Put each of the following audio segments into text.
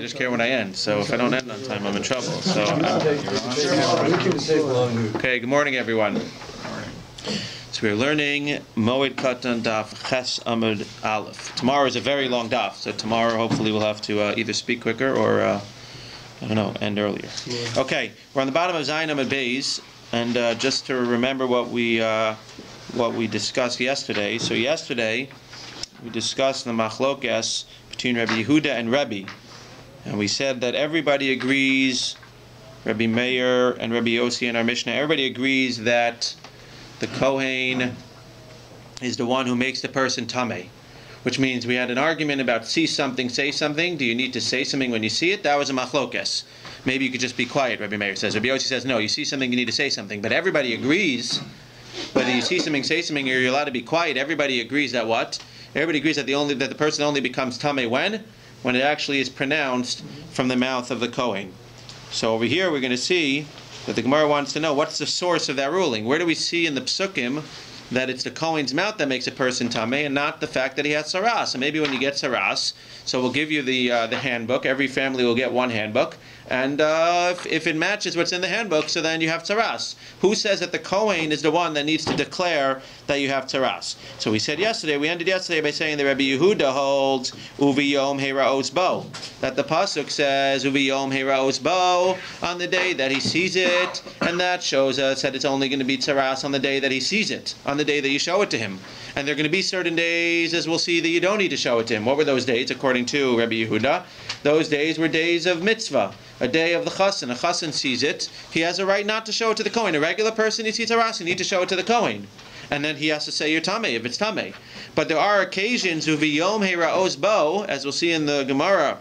I just care when I end, so if I don't end on time, I'm in trouble. So, okay, good morning, everyone. So we're learning Moed Katan DAF Ches Amud Aleph. Tomorrow is a very long DAF, so tomorrow hopefully we'll have to either speak quicker or, I don't know, end earlier. Okay, we're on the bottom of Zayin Amud Beis, and just to remember what we discussed yesterday. So yesterday we discussed the machlokes between Rabbi Yehuda and Rebbe. And we said that everybody agrees, Rabbi Meir and Rabbi Yossi in our Mishnah, everybody agrees that the Kohen is the one who makes the person tameh. Which means we had an argument about see something, say something. Do you need to say something when you see it? That was a machlokes. Maybe you could just be quiet, Rabbi Meir says. Rabbi Yossi says, no, you see something, you need to say something. But everybody agrees, whether you see something, say something, or you're allowed to be quiet, everybody agrees that what? Everybody agrees that the person only becomes tameh when? When it actually is pronounced from the mouth of the Kohen. So over here we're going to see that the Gemara wants to know what's the source of that ruling. Where do we see in the Psukim that it's the Kohen's mouth that makes a person tameh and not the fact that he has saras? So maybe when you get saras, so we'll give you the handbook. Every family will get one handbook. And if it matches what's in the handbook, so then you have saras. Who says that the Kohen is the one that needs to declare that you have saras? So we said yesterday, we ended yesterday by saying that Rabbi Yehuda holds uviyom heiraos bo. That the pasuk says uviyom heiraos bo on the day that he sees it, and that shows us that it's only going to be saras on the day that he sees it, on the day that you show it to him. And there are going to be certain days, as we'll see, that you don't need to show it to him. What were those days, according to Rabbi Yehuda? Those days were days of mitzvah, a day of the chassan. A chassan sees it, he has a right not to show it to the Kohen. A regular person, he sees a ras, you need to show it to the Kohen. And then he has to say you're tameh, if it's tameh. But there are occasions, uviyom heiraos bo, as we'll see in the Gemara,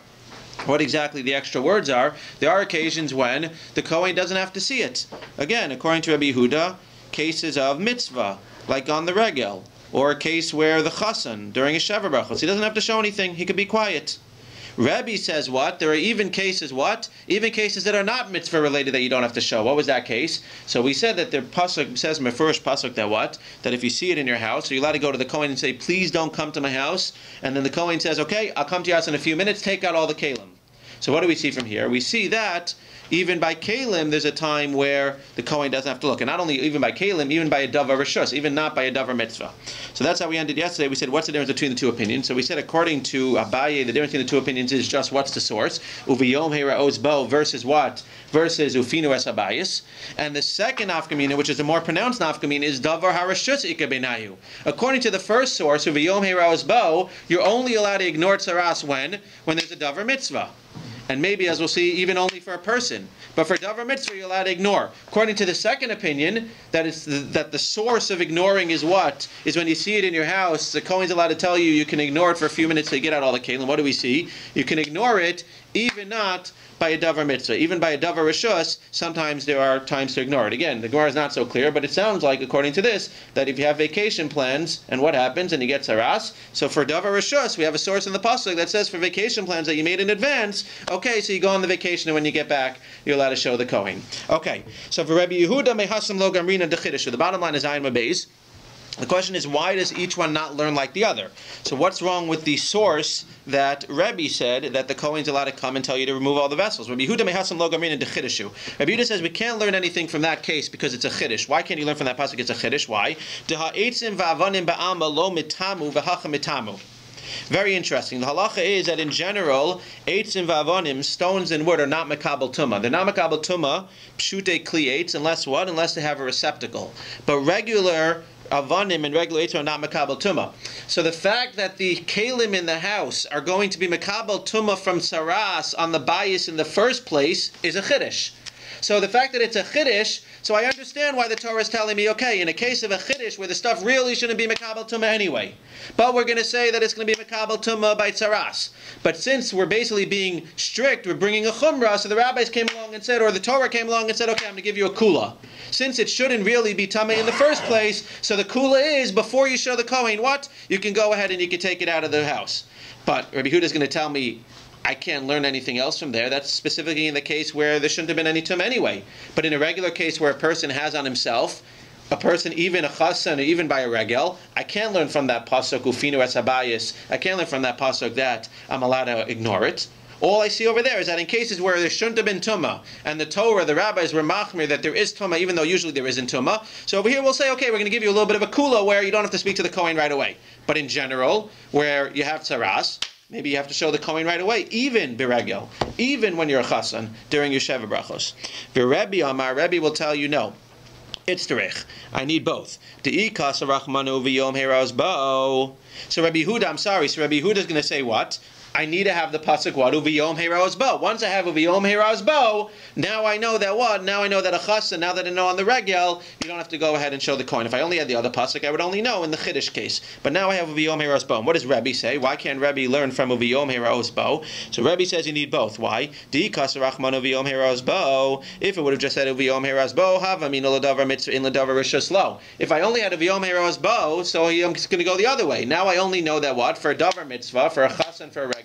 what exactly the extra words are. There are occasions when the Kohen doesn't have to see it. Again, according to Rabbi Yehuda, cases of mitzvah, like on the regel, or a case where the chassan, during a sheva brachos, he doesn't have to show anything, he could be quiet. Rebbe says what? There are even cases what? Even cases that are not mitzvah related that you don't have to show. What was that case? So we said that the pasuk says in the first pasuk that what? That if you see it in your house, you're allowed to go to the Kohen and say, please don't come to my house. And then the Kohen says, okay, I'll come to your house in a few minutes, take out all the kalim. So what do we see from here? We see that even by kalim, there's a time where the Kohen doesn't have to look. And not only even by kalim, even by a davar rishus, even not by a davar mitzvah. So that's how we ended yesterday. We said, what's the difference between the two opinions? So we said, according to Aryai, the difference between the two opinions is just what's the source. Uviyom heiraos bo versus what? Versus ufinu es habayis. And the second nafkamina, which is the more pronounced nafkamina, is davar harashus ikabenayu. According to the first source, uviyom heiraos bo, you're only allowed to ignore tzaras when there's a davar mitzvah. And maybe, as we'll see, even only for a person. But for davar mitzvah, you're allowed to ignore. According to the second opinion, that the source of ignoring is what? Is when you see it in your house, the Kohen's allowed to tell you you can ignore it for a few minutes to get out all the kalim. What do we see? You can ignore it, even not by a davar mitzvah. Even by a davar rishus, sometimes there are times to ignore it. Again, the Gemara is not so clear, but it sounds like, according to this, that if you have vacation plans, and what happens, and you get saras, so for davar rishus, we have a source in the pasuk that says for vacation plans that you made in advance, okay, so you go on the vacation, and when you get back, you're allowed to show the Kohen. Okay, so for Rabbi Yehuda, mehasam lo gamrina dechidishu. The bottom line is ayin mabeis. The question is, why does each one not learn like the other? So what's wrong with the source that Rebbe said that the Kohen's allowed to come and tell you to remove all the vessels? Rabbi Yehuda mehasam lo gamrina dechidishu. Rabbi Yehuda says we can't learn anything from that case because it's a chiddush. Why can't you learn from that pasuk? It's a chiddush. Why? Deha eitzim va'avanim ba'ama lo mitamu v'hacha mitamu. Very interesting. The halacha is that in general, eitzim va'avonim, stones and wood, are not makabel tumah. They're not makabel tumah, pshute kli eitz, unless what? Unless they have a receptacle. But regular avanim and regular eitz are not makabel tumah. So the fact that the kalim in the house are going to be makabel tumah from saras on the bayis in the first place is a chiddush. So the fact that it's a chiddush, so I understand why the Torah is telling me, okay, in a case of a chiddush where the stuff really shouldn't be makabel tumah anyway, but we're going to say that it's going to be makabel tumah by tzaras. But since we're basically being strict, we're bringing a chumrah, so the rabbis came along and said, or the Torah came along and said, okay, I'm going to give you a kula. Since it shouldn't really be tameh in the first place, so the kula is, before you show the Kohen what? You can go ahead and you can take it out of the house. But Rabbi Yehuda is going to tell me, I can't learn anything else from there. That's specifically in the case where there shouldn't have been any tum anyway. But in a regular case where a person has on himself, a person, even a chassan, or even by a regel, I can't learn from that pasuk, ufinu es habayis. I can't learn from that pasuk that I'm allowed to ignore it. All I see over there is that in cases where there shouldn't have been tumah, and the Torah, the rabbis were machmir that there is tumah, even though usually there isn't tumah. So over here we'll say, okay, we're going to give you a little bit of a kula where you don't have to speak to the Kohen right away. But in general, where you have tzaras, maybe you have to show the Kohen right away, even biregel, even when you're a chasan during your Sheva Brachos. V'Rebbe Amar, Rebbe will tell you no. It's derech. I need both. So Rabbi Yehuda, I'm sorry. So Rabbi Yehuda is going to say what? I need to have the pasuk what? Uviyom heiraz bo. Once I have uviyom heiraz bo, now I know that what? Now I know that a chassan, now that I know on the regel, you don't have to go ahead and show the coin. If I only had the other pasuk, I would only know in the chiddush case. But now I have uviyom heiraz bo. And what does Rebbe say? Why can't Rebbe learn from uviyom heiraz bo? So Rebbe says you need both. Why? Dikas rachman uviyom heiraz bo. If it would have just said uviyom heiraz bo, have amin ladavar mitzvah in ladavar rishus lo. If I only had uviyom heiraz bo, so I'm just going to go the other way. Now I only know that what? For a davar mitzvah, for a chassan, for a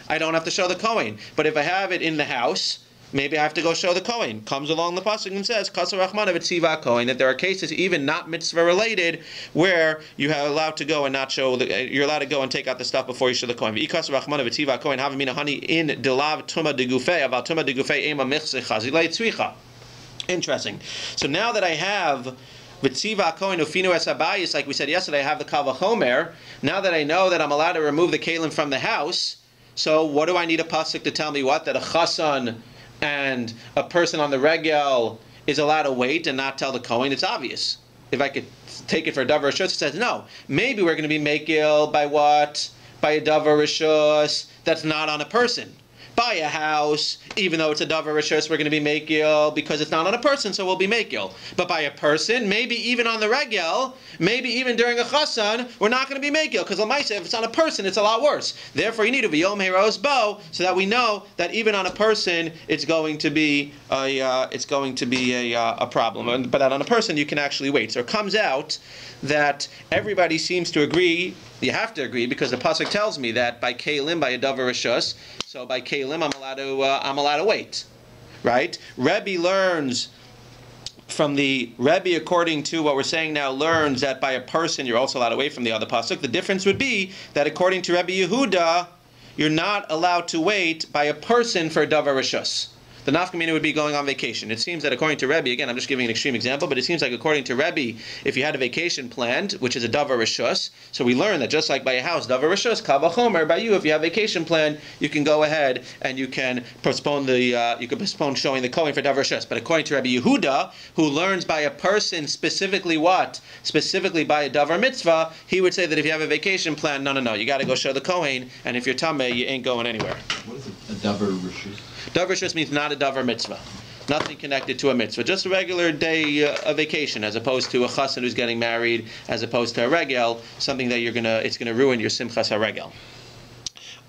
I don't have to show the Kohen. But if I have it in the house, maybe I have to go show the Kohen. Comes along the pasuk and says, Kasar Rachmanav Tzvi Kohen, that there are cases, even not mitzvah related, where you are allowed to go and not show you're allowed to go and take out the stuff before you show the Kohen. Kasar Rachmanav Tzvi Kohen, Havamina Hani in Delav Tuma de Gufei, Aval Tuma de Gufei Ema Michse Chazilei Tzvicha. Interesting. So now that I have V'tziva kohen ufinu es habayis, like we said yesterday, I have the kal v'chomer. Now that I know that I'm allowed to remove the kalim from the house, so what do I need a pasuk to tell me what? That a chasan and a person on the regel is allowed to wait and not tell the kohen? It's obvious. If I could take it for a davar rishus, it says no. Maybe we're going to be makil by what? By a davar rishus that's not on a person. By a house, even though it's a davar rishus, we're going to be makil because it's not on a person, so we'll be makil. But by a person, maybe even on the regel, maybe even during a chasan, we're not going to be makil because l'maisa, if it's on a person, it's a lot worse. Therefore, you need to be yom heiros bo, so that we know that even on a person, it's going to be a problem. But that on a person, you can actually wait. So it comes out that everybody seems to agree. You have to agree because the pasuk tells me that by kalim, by a davar rishus, so by kalim, I'm allowed to wait, right? Rebbe learns from the Rebbe, according to what we're saying now, learns that by a person you're also allowed to wait from the other pasuk. The difference would be that according to Rebbe Yehuda, you're not allowed to wait by a person for a davar rishus. The nafkamina would be going on vacation. It seems that according to Rebbe, again, I'm just giving an extreme example, but it seems like according to Rebbe, if you had a vacation planned, which is a davar rishus, so we learn that just like by a house, davar rishus, kal v'chomer, by you, if you have a vacation plan, you can go ahead and you can postpone showing the kohen for davar rishus. But according to Rebbe Yehuda, who learns by a person specifically what? Specifically by a davar mitzvah, he would say that if you have a vacation plan, no, you got to go show the kohen, and if you're tameh, you ain't going anywhere. What is a davar rishus? Davar rishus means not a davar mitzvah. Nothing connected to a mitzvah. Just a regular day of vacation, as opposed to a chassan who's getting married, as opposed to a regel, something that it's gonna ruin your simchas haregel.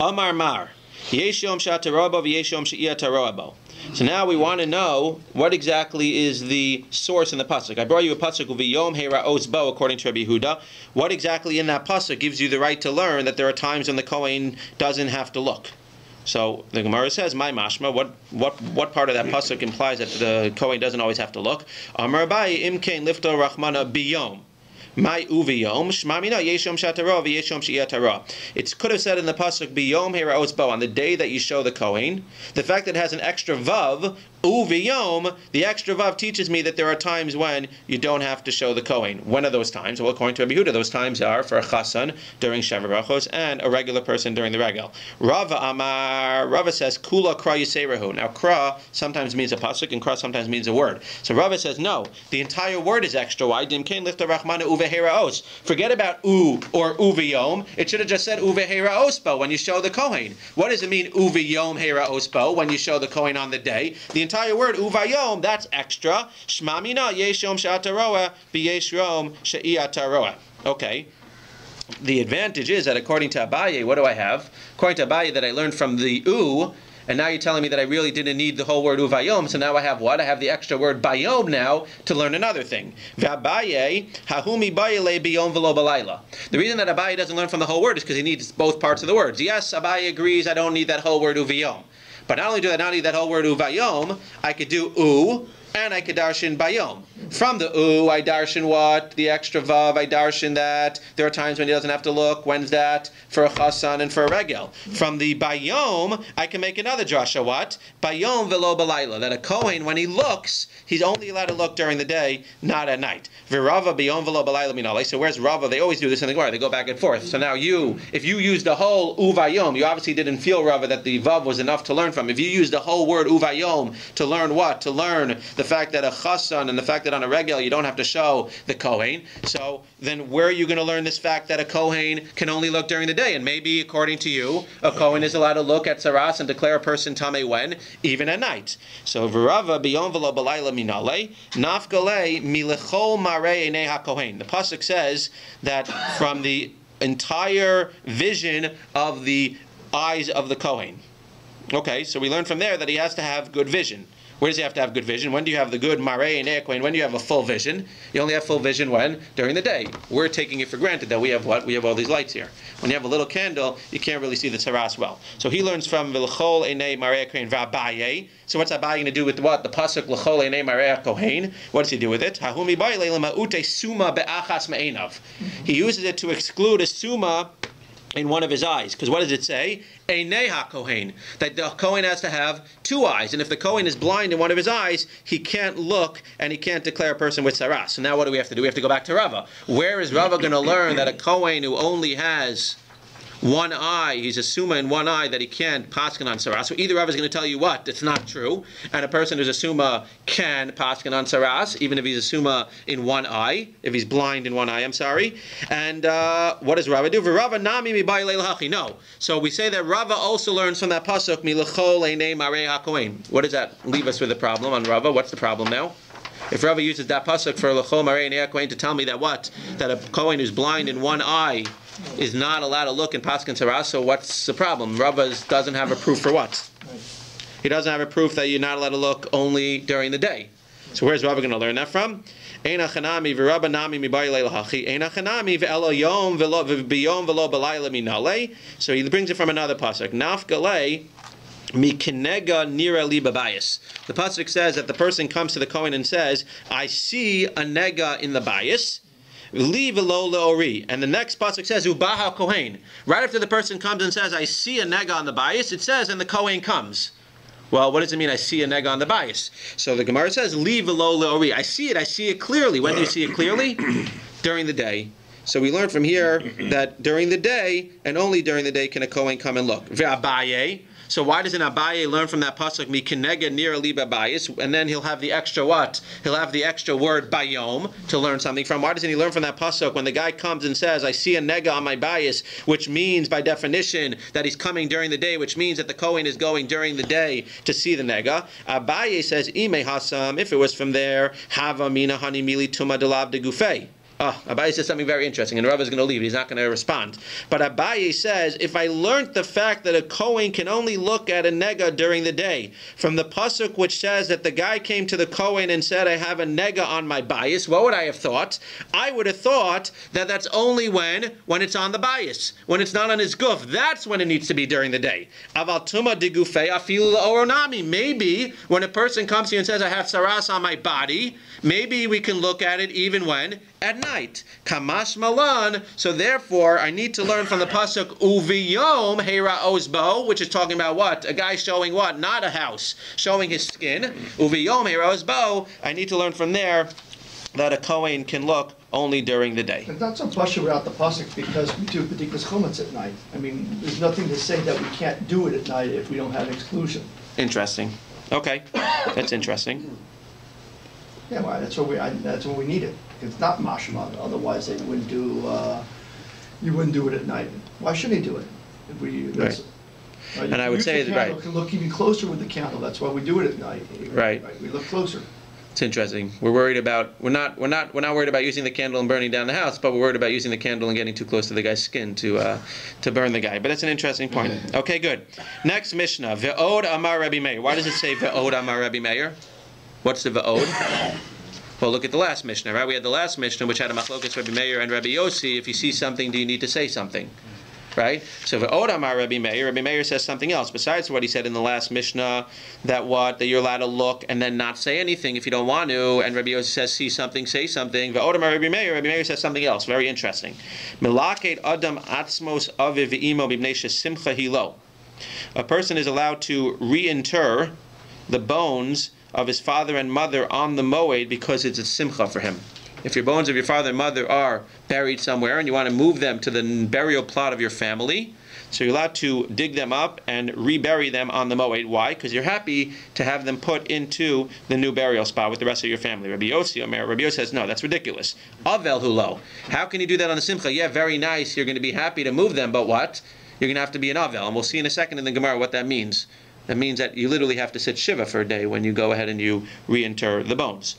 Amar mar. Yesh yom she'atarabo v'yesh yom she'iatarabo. So now we want to know what exactly is the source in the pasuk. I brought you a pasuk of Yom Heira'os Bo, according to Rabbi Yehuda. What exactly in that pasuk gives you the right to learn that there are times when the kohen doesn't have to look? So the Gemara says, "My mashma." What part of that pasuk implies that the kohen doesn't always have to look? Amar Abai imkein lifto rachmana biyom. My uviyom shmamina yeshom shatara v'yeshom she'atara. It could have said in the pasuk biyom heiraos bo, on the day that you show the kohen. The fact that it has an extra vav, uviyom, the extra vav teaches me that there are times when you don't have to show the kohen. When are those times? Well, according to Rabbi Yehuda, those times are for a chasan during Sheva Brachos and a regular person during the regel. Rava says kula kra yiserahu. Now kra sometimes means a pasuk and kra sometimes means a word. So Rava says no, the entire word is extra. Why? Dimkein lifta rachmana uveheraos. Forget about u or uviyom. It should have just said uveheraos bo when you show the kohen. What does it mean uviyom heraos bo when you show the kohen on the day? The entire word uvayom, that's extra. Shmamina yeshom she'ataroa b'yeshrom she'iataroa. Okay. The advantage is that according to Abaye, what do I have? According to Abaye, that I learned from the u, and now you're telling me that I really didn't need the whole word uvayom, so now I have what? I have the extra word bayom now to learn another thing. V'Abaye, hahumi bayele biyom v'lo balayla. The reason that Abaye doesn't learn from the whole word is because he needs both parts of the words. Yes, Abaye agrees I don't need that whole word uvayom. But not only do I not need that whole word uvayom, I could do u, and I could darshan bayom. From the u, I darshan what? The extra vav, I darshan that. There are times when he doesn't have to look. When's that? For a chasan and for a regel. From the bayom, I can make another drasha. What? Bayom velo balayla. That a kohen, when he looks, he's only allowed to look during the day, not at night. Virava bayom velo balayla minale. So where's Rava? They always do this in the Gemara. They go back and forth. So now if you use the whole uvayom, you obviously didn't feel, Rava, that the vav was enough to learn from. If you use the whole word uvayom to learn what? To learn the fact that a chasan and the fact that on a regel you don't have to show the kohen. So then where are you going to learn this fact that a kohen can only look during the day? And maybe according to you, a kohen is allowed to look at saras and declare a person tamei when? Even at night. So virava biyom v'lo balayla minale nafgale milechol marei enei hakohen. The pasuk says that from the entire vision of the eyes of the kohen. Okay, so we learn from there that he has to have good vision. Where does he have to have good vision? When do you have the good marei and ekwein? When do you have a full vision? You only have full vision when? During the day. We're taking it for granted that we have what? We have all these lights here. When you have a little candle, you can't really see the taras well. So he learns from v'lechol enei marei ekwein v'abaye. So what's Abaye going to do with what? The pasuk l'chol enei marei kohen. What does he do with it? Hahumi bayle l'ma'ute suma be'achas me'enav. He uses it to exclude a suma in one of his eyes. Because what does it say? Einei ha-kohen. That the Kohen has to have two eyes. And if the Kohen is blind in one of his eyes, he can't look and he can't declare a person with saras. So now what do we have to do? We have to go back to Rava. Where is Rava going to learn that a Kohen who only has one eye, he's a suma in one eye, that he can't paskin on saras? So either Rava is going to tell you what? It's not true. And a person who's a suma can paskin on saras, even if he's a suma in one eye, if he's blind in one eye, I'm sorry. And what does Rava do? Rava nami mi ba'i leil hachi. No. So we say that Rava also learns from that pasuk, mi l'chol einei marei hakohen. What does that leave us with a problem on Rava? What's the problem now? If Rava uses that pasuk for l'chol marei einei hakohen to tell me that what? That a kohen who's blind in one eye is not allowed to look in paskin saras, so what's the problem? Rava doesn't have a proof for what? He doesn't have a proof that you're not allowed to look only during the day. So where's Rava going to learn that from? Eina chanami v'Rabba nami mibai leil hachi. Eina chanami v'elo yom v'biyom v'lo b'layla minale. So he brings it from another pasuk. Naf galei mikinega nira li babayis. The pasuk says that the person comes to the kohen and says, I see a nega in the bayis. Leave lo leori. And the next pasuk says ubaha kohen. Right after the person comes and says, I see a nega on the bias, it says, and the kohen comes. Well, what does it mean, I see a nega on the bias? So the Gemara says, leave lo leori. I see it clearly. When do you see it clearly? During the day. So we learn from here that during the day, and only during the day, can a kohen come and look. Ve'abaye. So why doesn't Abaye learn from that pasuk mi kinega nira li babayis, and then he'll have the extra what? He'll have the extra word bayom to learn something from. Why doesn't he learn from that pasuk when the guy comes and says, I see a nega on my bias, which means by definition that he's coming during the day, which means that the kohen is going during the day to see the nega. Abaye says, ime hasam, if it was from there, hava mina hani mili tuma delab de gufei. Abaye says something very interesting, and Rava is going to leave. He's not going to respond. But Abaye says, if I learned the fact that a kohen can only look at a nega during the day, from the pasuk which says that the guy came to the kohen and said, I have a nega on my bias, what would I have thought? I would have thought that that's only when it's on the bias, when it's not on his guf. That's when it needs to be during the day. Aval tuma de gufei afilu oronami. Maybe when a person comes to you and says, I have saras on my body, maybe we can look at it even when? At night. Kamash malan. So therefore, I need to learn from the pasuk uviyom heira ozbo, which is talking about what? A guy showing what? Not a house. Showing his skin. Uviyom heira ozbo. I need to learn from there that a kohen can look only during the day. It's not so much without the pasuk because we do b'dikas chumetz at night. I mean, there's nothing to say that we can't do it at night if we don't have exclusion. Interesting. Okay, that's interesting. Yeah, well, that's what we need it. It's not mashma. Otherwise, they wouldn't do. You wouldn't do it at night. Why should he do it? If we, right. And I would say that right. Can look even closer with the candle. That's why we do it at night. Right. We look closer. It's interesting. We're worried about we're not worried about using the candle and burning down the house, but we're worried about using the candle and getting too close to the guy's skin to burn the guy. But that's an interesting point. Okay, good. Next Mishnah. Ve'od amar Rabbi Meir. Why does it say Ve'od amar Rabbi Meir? What's the Ve'od? Well, look at the last Mishnah, right? We had the last Mishnah, which had a machlokas Rabbi Meir and Rabbi Yossi. If you see something, do you need to say something? right? So V'odamar Rabbi Meir says something else besides what he said in the last Mishnah, that you're allowed to look and then not say anything if you don't want to. And Rabbi Yosef says, see something, say something. V'odamar Rabbi Meir says something else, very interesting. Milaket Adam Atzmos Aviv V'imo B'bnei Simcha Hilo. A person is allowed to reinter the bones of his father and mother on the Moed because it's a simcha for him. If your bones of your father and mother are buried somewhere and you want to move them to the burial plot of your family, so you're allowed to dig them up and rebury them on the Moed. Why? Because you're happy to have them put into the new burial spot with the rest of your family. Rabbi Yosef says, no, that's ridiculous. Avel hulo. How can you do that on a simcha? Yeah, very nice. You're going to be happy to move them, but what? You're going to have to be an avel. And we'll see in a second in the Gemara what that means. That means that you literally have to sit shiva for a day when you go ahead and you reinter the bones.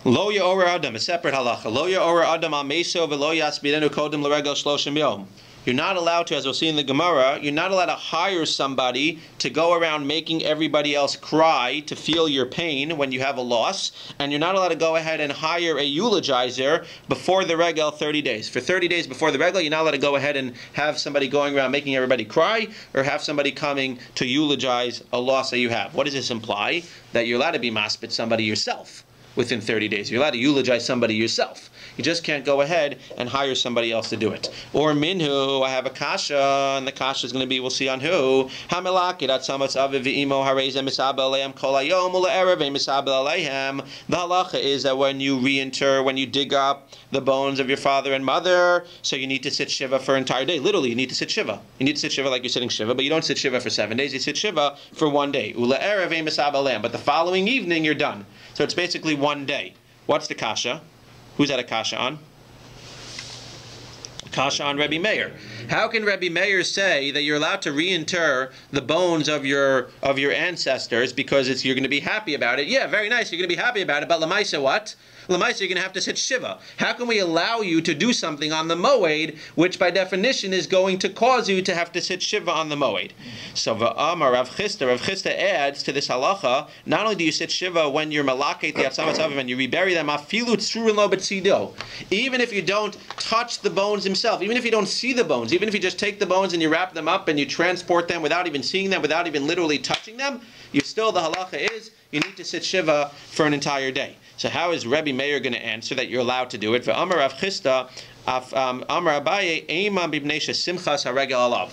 Lo ya'or adam, a separate halacha. Lo ya'or adam al meso v'lo yasbirenu kodem l'regel shloshim yom. You're not allowed to, as we'll see in the Gemara, you're not allowed to hire somebody to go around making everybody else cry to feel your pain when you have a loss, and you're not allowed to go ahead and hire a eulogizer before the regel 30 days. For 30 days before the regel, you're not allowed to go ahead and have somebody going around making everybody cry, or have somebody coming to eulogize a loss that you have. What does this imply? That you're allowed to be maspit somebody yourself within 30 days. You're allowed to eulogize somebody yourself. You just can't go ahead and hire somebody else to do it. Or minhu, I have a kasha, and the kasha is going to be, we'll see on who. Hamelakid at samas aviv v'imo hareze misabel aleim kol hayom ule'erev misabel aleim. The halacha is that when you reinter, when you dig up the bones of your father and mother, so you need to sit shiva for an entire day. Literally, you need to sit shiva. You need to sit shiva like you're sitting shiva, but you don't sit shiva for 7 days. You sit shiva for 1 day. Ule'erev misabel aleim. But the following evening, you're done. So it's basically 1 day. What's the kasha? Who's that a kasha on? Kasha on Rabbi Meir. How can Rabbi Meir say that you're allowed to reinter the bones of your ancestors because you're going to be happy about it? Yeah, very nice. You're going to be happy about it, but lamaisa what? Lamaisa, you're going to have to sit shiva. How can we allow you to do something on the Moed, which by definition is going to cause you to have to sit shiva on the Moed? So v'amar Rav Chisda adds to this halacha, not only do you sit shiva when you're malaket the atzamas aviv and you rebury them, afilu tzrurin lo betzido. Even if you don't touch the bones themselves, even if you don't see the bones, even if you just take the bones and you wrap them up and you transport them without even seeing them, without even literally touching them, the halacha is you need to sit shiva for an entire day. So how is Rabbi Meir going to answer that you're allowed to do it? Amar Rav Chisda, Amar Abaye, Eimam b'bnei simchas haregel alav.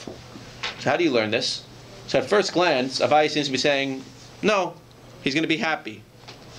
So how do you learn this? So at first glance, Abaye seems to be saying, no, he's going to be happy.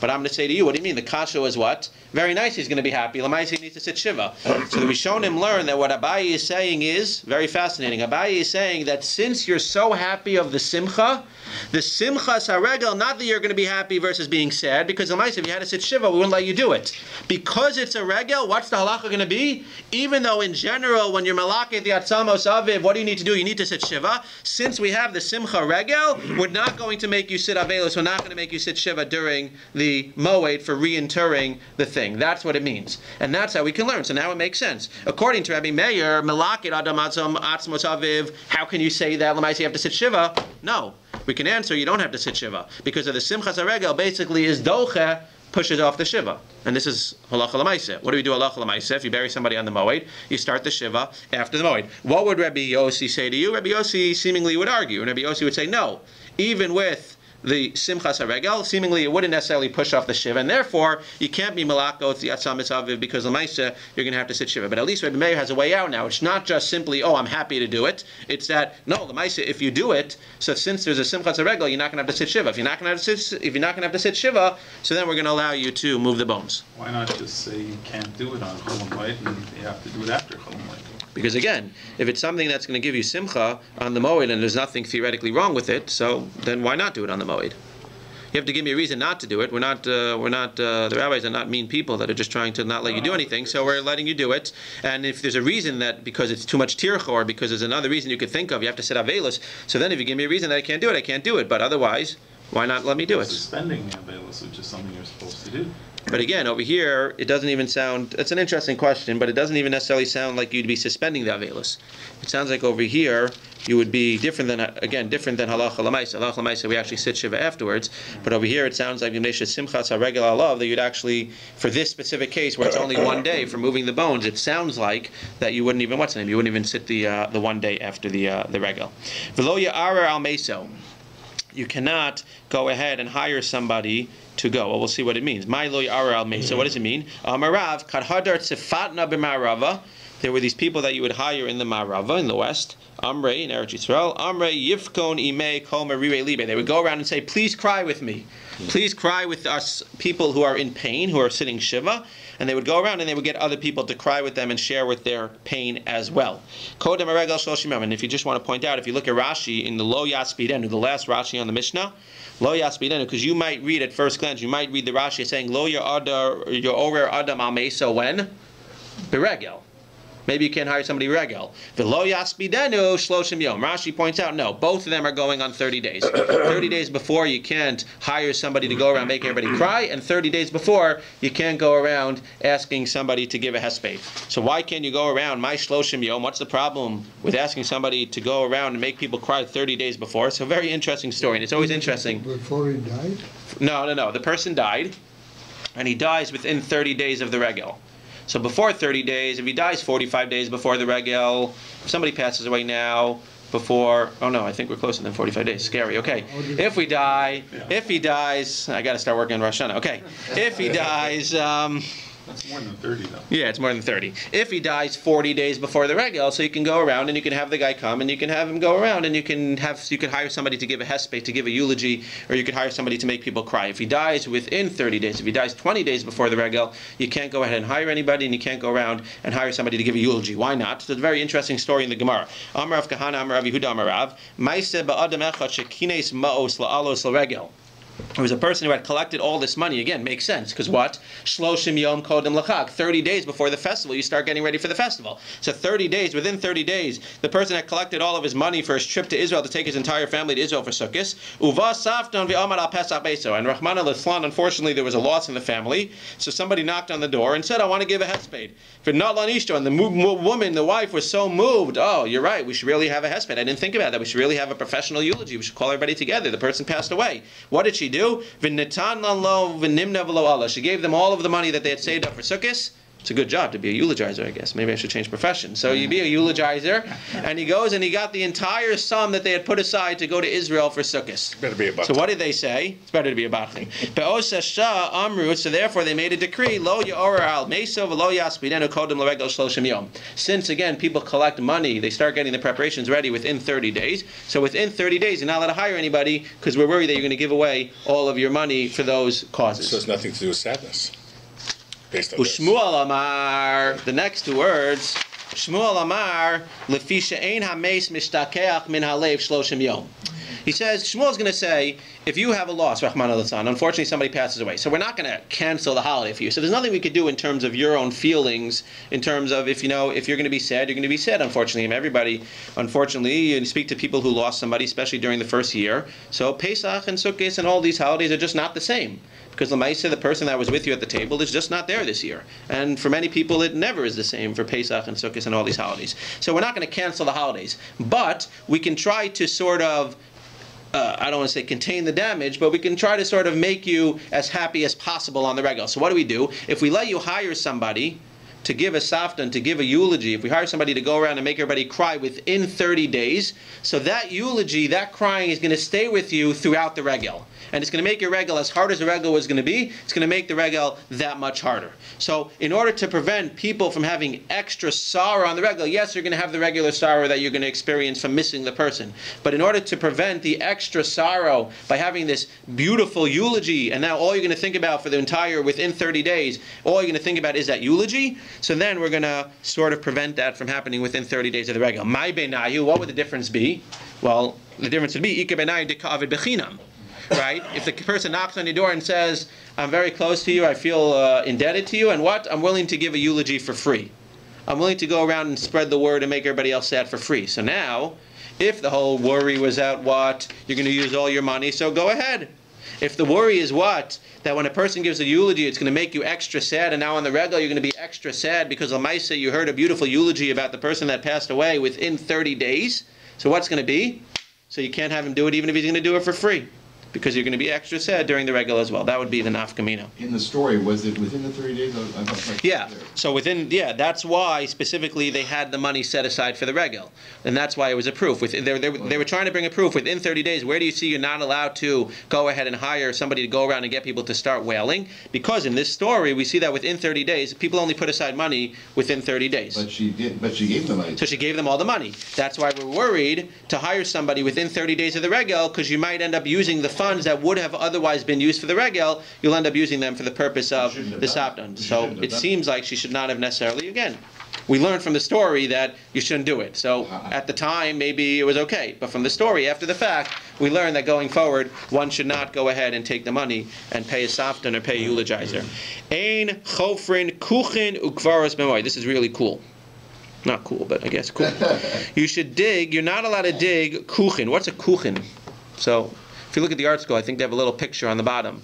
But I'm going to say to you, what do you mean? The kasha is what? Very nice, he's going to be happy. Lamaisi, he needs to sit shiva. So the Rishonim learn that what Abaye is saying is very fascinating. Abaye is saying that since you're so happy of the simcha saregel, not that you're going to be happy versus being sad, because Lamaisi, if you had to sit shiva, we wouldn't let you do it. Because it's a regel, what's the halacha going to be? Even though in general, when you're malaket the atzamos aviv, what do you need to do? You need to sit shiva. Since we have the simcha regel, we're not going to make you sit avelus. We're not going to make you sit shiva during the moed for reinterring the thing. That's what it means. And that's how we can learn. So now it makes sense. According to Rabbi Meir, Melakit Adam Atzmos Aviv, how can you say that? Lamaisi, you have to sit shiva? No. We can answer, you don't have to sit shiva. Because of the Simchas HaRegel, basically is doche, pushes off the shiva. And this is halacha l'maaseh. What do we do halacha l'maaseh? If you bury somebody on the moed, you start the shiva after the moed. What would Rabbi Yossi say to you? Rabbi Yossi seemingly would argue. And Rabbi Yossi would say, no. Even with the Simchas HaRegel, seemingly it wouldn't necessarily push off the shiva, and therefore you can't be malakot the atzamis aviv because l'maisa you're going to have to sit shiva. But at least Rabbi Meir has a way out now. It's not just simply, oh, I'm happy to do it. It's that no, l'maisa, if you do it, so since there's a Simchas HaRegel, you're not going to have to sit shiva. If you're not going to have to sit shiva, so then we're going to allow you to move the bones. Why not just say you can't do it on Chol Moed and you have to do it after Chol Moed? Because again, if it's something that's going to give you simcha on the moed and there's nothing theoretically wrong with it, so then why not do it on the moed? You have to give me a reason not to do it. The rabbis are not mean people that are just trying to not let you do anything, so we're letting you do it. And if there's a reason that because it's too much tircha or because there's another reason you could think of, you have to sit avelus, so then if you give me a reason that I can't do it, I can't do it. But otherwise, Why not let me do it? Suspending the Avelus, which is something you're supposed to do. But again, over here, it doesn't even sound, it's an interesting question, but it doesn't even necessarily sound like you'd be suspending the Avelus. It sounds like over here, you would be different than halacha l'maisa. Halacha l'maisa, we actually sit shiva afterwards, but over here it sounds like simchas haregel alav, that you'd actually, for this specific case where it's only 1 day for moving the bones, it sounds like that you wouldn't even, you wouldn't even sit the 1 day after the regel. V'lo ya'arer al meso. You cannot go ahead and hire somebody to go. Well, we'll see what it means. My lo ya'arer al meso. What does it mean? Amarav kad hadar tzifatna b'marava. There were these people that you would hire in the Marava, in the west. Amrei, in Eretz Yisrael. Amrei yifkon imei kol merire libe. They would go around and say, please cry with me. Please cry with us people who are in pain, who are sitting shiva. And they would go around and they would get other people to cry with them and share with their pain as well. Kodem haregel shloshim yom. And if you just want to point out, if you look at Rashi in the Lo Yaspidenu, the last Rashi on the Mishnah, Lo Yaspidenu, because you might read at first glance, you might read the Rashi saying, Lo Ya'orer Adam al Meso when? Beregel. Maybe you can't hire somebody regel. V'lo yaspidenu shloshim yom. Rashi points out, no, both of them are going on 30 days. 30 days before, you can't hire somebody to go around making everybody cry, and 30 days before, you can't go around asking somebody to give a hesped. So why can't you go around my shloshim yom? What's the problem with asking somebody to go around and make people cry 30 days before? It's a very interesting story, and it's always interesting. Before he died? No. The person died, and he dies within 30 days of the regel. So before 30 days, if he dies 45 days before the regel, if somebody passes away now, before, oh no, I think we're closer than 45 days. Scary, okay. If he dies, I got to start working on Rosh Hashanah. Okay. If he dies, That's more than 30, though. yeah, it's more than 30. If he dies 40 days before the regel, so you can go around and you can have the guy come and you can have him go around and you could hire somebody to give a hesped, to give a eulogy, or you could hire somebody to make people cry. If he dies within 30 days, if he dies 20 days before the regel, you can't go ahead and hire anybody and you can't go around and hire somebody to give a eulogy. Why not? It's a very interesting story in the Gemara. Amar Rav Kahana, Amar Rav Yehuda, Amar Rav, Maaseh ba'adam echad shekines ma'os la'alos l'regel. There was a person who had collected all this money. Again, makes sense, because what? Shloshim yom kodem l'chag. 30 days before the festival, you start getting ready for the festival. So 30 days, within 30 days, the person had collected all of his money for his trip to Israel to take his entire family to Israel for Sukkot. Uva safton v'amar al Pesach beso. And Rahman al-Islan, unfortunately, there was a loss in the family. So somebody knocked on the door and said, I want to give a hesped. For not lan ishto. And the woman, the wife, was so moved. Oh, you're right. We should really have a hesped. I didn't think about that. We should really have a professional eulogy. We should call everybody together. The person passed away. What did she do? She gave them all of the money that they had saved up for Sukkot. It's a good job to be a eulogizer, I guess. Maybe I should change profession. So you be a eulogizer, and he goes and he got the entire sum that they had put aside to go to Israel for Sukkot. Better be a bachni. So what did they say? It's better to be a bachni. So therefore they made a decree, Lo ya'orer al meso v'lo yaspidenu kodem l'regel shloshim yom. Since again people collect money, they start getting the preparations ready within 30 days. So within 30 days you're not allowed to hire anybody because we're worried that you're going to give away all of your money for those causes. So it's nothing to do with sadness. Ushmuel Amar, the next two words, Shmuel Amar, Lefisha ein hameis mishtakeach min halev shloshim yom. He says, Shmuel's going to say, if you have a loss, Rahman al-Lisan, unfortunately somebody passes away, so we're not going to cancel the holiday for you. So there's nothing we could do in terms of your own feelings, in terms of if you're going to be sad, you're going to be sad, unfortunately. And everybody, unfortunately, you speak to people who lost somebody, especially during the first year. So Pesach and Sukkot and all these holidays are just not the same. Because Lamaisa, the person that was with you at the table, is just not there this year. And for many people, it never is the same for Pesach and Sukkot and all these holidays. So we're not going to cancel the holidays. But we can try to sort of, I don't want to say contain the damage, but we can try to sort of make you as happy as possible on the regel. So what do? If we let you hire somebody to give a saftan, to give a eulogy, if we hire somebody to go around and make everybody cry within 30 days, so that eulogy, that crying is going to stay with you throughout the regel. And it's going to make your regel, as hard as the regel was going to be, it's going to make the regel that much harder. So in order to prevent people from having extra sorrow on the regel, yes, you're going to have the regular sorrow that you're going to experience from missing the person. But in order to prevent the extra sorrow by having this beautiful eulogy, and now all you're going to think about for the entire, within 30 days, all you're going to think about is that eulogy, so then we're going to sort of prevent that from happening within 30 days of the regel. My benayu, what would the difference be? Well, the difference would be, Ika benayu dekavid bechinam. Right? If the person knocks on your door and says, I'm very close to you, I feel indebted to you, and what? I'm willing to give a eulogy for free. I'm willing to go around and spread the word and make everybody else sad for free. So now, if the whole worry was out, what? You're going to use all your money, so go ahead. If the worry is what? That when a person gives a eulogy, it's going to make you extra sad, and now on the Raizel you're going to be extra sad because Lamaisa, you heard a beautiful eulogy about the person that passed away within 30 days. So what's going to be? So you can't have him do it even if he's going to do it for free, because you're going to be extra sad during the Raizel as well. That would be the nafkamina. In the story, was it within the 30 days? I'm not quite Yeah. clear. So that's why specifically they had the money set aside for the Raizel, and that's why it was a proof. They were trying to bring a proof within 30 days. Where do you see you're not allowed to go ahead and hire somebody to go around and get people to start wailing? Because in this story we see that within 30 days, people only put aside money within 30 days. But she did. But she gave them money. So she gave them all the money. That's why we're worried to hire somebody within 30 days of the Raizel, because you might end up using the funds that would have otherwise been used for the Raizel. You'll end up using them for the purpose of the Saptan. So it seems like she should not have necessarily. Again, we learned from the story that you shouldn't do it. So at the time, maybe it was okay. But from the story, after the fact, we learned that going forward, one should not go ahead and take the money and pay a Saptan or pay a eulogizer. Ein chofrin kuchin ukvaros b'moed. This is really cool. Not cool, but I guess cool. You should dig. You're not allowed to dig kuchin. What's a kuchin? So if you look at the article, I think they have a little picture on the bottom.